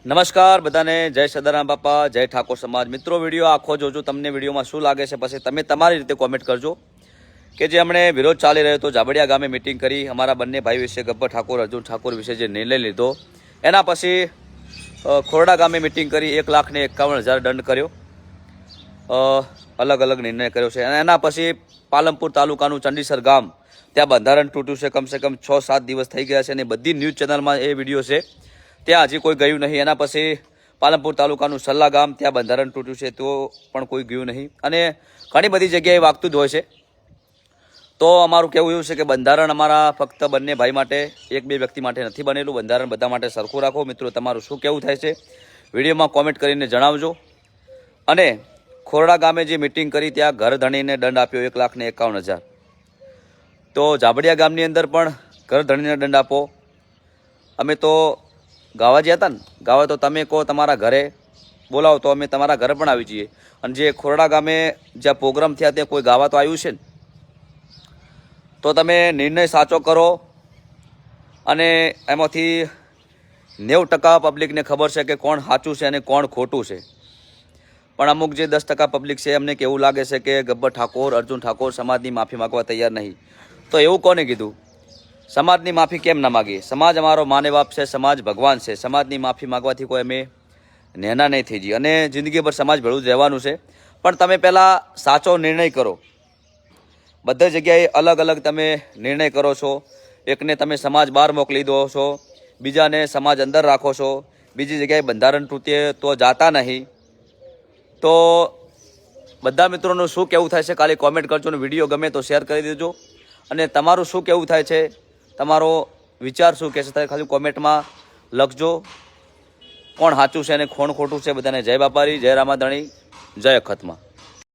નમસ્કાર બધાને, જય સદારામ બાપા, જય ઠાકોર સમાજ. મિત્રો, વિડીયો આખો જોજો. તમને વિડીયોમાં શું લાગે છે પછી તમે તમારી રીતે કોમેન્ટ કરજો. કે જે હમણે વિરોધ ચાલી રહ્યો હતો, જાબડિયા ગામે મિટિંગ કરી, અમારા બંને ભાઈ વિશે, ગબ્બર ઠાકોર, અર્જુન ઠાકોર વિશે જે નિર્ણય લીધો, એના પછી ખોરડા ગામે મિટિંગ કરી 1,51,000 દંડ કર્યો, અલગ અલગ નિર્ણય કર્યો છે. અને એના પછી પાલનપુર તાલુકાનું ચંડીસર ગામ, ત્યાં બંધારણ તૂટ્યું છે. કમસે કમ 6-7 દિવસ થઈ ગયા છે અને બધી ન્યૂઝ ચેનલમાં એ વિડીયો છે. ત્યાં હજી કોઈ ગયું નહીં. એના પછી પાલનપુર તાલુકાનું સલ્લા ગામ, ત્યાં બંધારણ તૂટ્યું છે, તો પણ કોઈ ગયું નહીં. અને ઘણી બધી જગ્યાએ વાગતું જ હોય છે. તો અમારું કહેવું એવું છે કે બંધારણ અમારા ફક્ત બંને ભાઈ માટે, 1-2 વ્યક્તિ માટે નથી બનેલું. બંધારણ બધા માટે સરખું રાખો. મિત્રો, તમારું શું કહેવું થાય છે વિડીયોમાં કોમેન્ટ કરીને જણાવજો. અને ખોરડા ગામે જે મિટિંગ કરી, ત્યાં ઘર ધણીને દંડ આપ્યો 1,51,000. તો જાબડિયા ગામની અંદર પણ ઘર ધણીને દંડ આપો. અમે તો ગાવા ગયા હતા ને, ગાવા તો તમે કહો તમારા ઘરે બોલાવો તો અમે તમારા ઘરે પણ આવી જઈએ. અને જે ખોરડા ગામે જ્યાં પ્રોગ્રામ થયા ત્યાં કોઈ ગાવા તો આવ્યું છે ને, તો તમે નિર્ણય સાચો કરો. અને એમાંથી 90% પબ્લિકને ખબર છે કે કોણ સાચું છે અને કોણ ખોટું છે. પણ અમુક જે 10% પબ્લિક છે એમને કેવું લાગે છે કે ગબ્બર ઠાકોર, અર્જુન ઠાકોર સમાજની માફી માગવા તૈયાર નહીં. તો એવું કોને કીધું? સમાજની માફી કેમ ના માગીએ? સમાજ અમારો માને બાપ છે, સમાજ ભગવાન છે. સમાજની માફી માગવાથી કોઈ અમે નેના નહીં થઈ જઈએ. અને જિંદગીભર સમાજ ભેળું જ રહેવાનું છે. પણ તમે પહેલાં સાચો નિર્ણય કરો. બધી જગ્યાએ અલગ અલગ તમે નિર્ણય કરો છો. એકને તમે સમાજ બહાર મોકલી દો છો, બીજાને સમાજ અંદર રાખો છો, બીજી જગ્યાએ બંધારણ તૂટે તો જાતા નહીં. તો બધા મિત્રોનું શું કહેવું થાય છે ખાલી કોમેન્ટ કરજો. અને વિડીયો ગમે તો શેર કરી દેજો. અને તમારું શું કહેવું થાય છે, તમારો વિચાર શું કહેશે ખાલી કોમેન્ટમાં લખજો. કોણ સાચું છે અને કોણ ખોટું છે. બધાને જય બાપારી, જય રામાધણી, જય અખતમાં.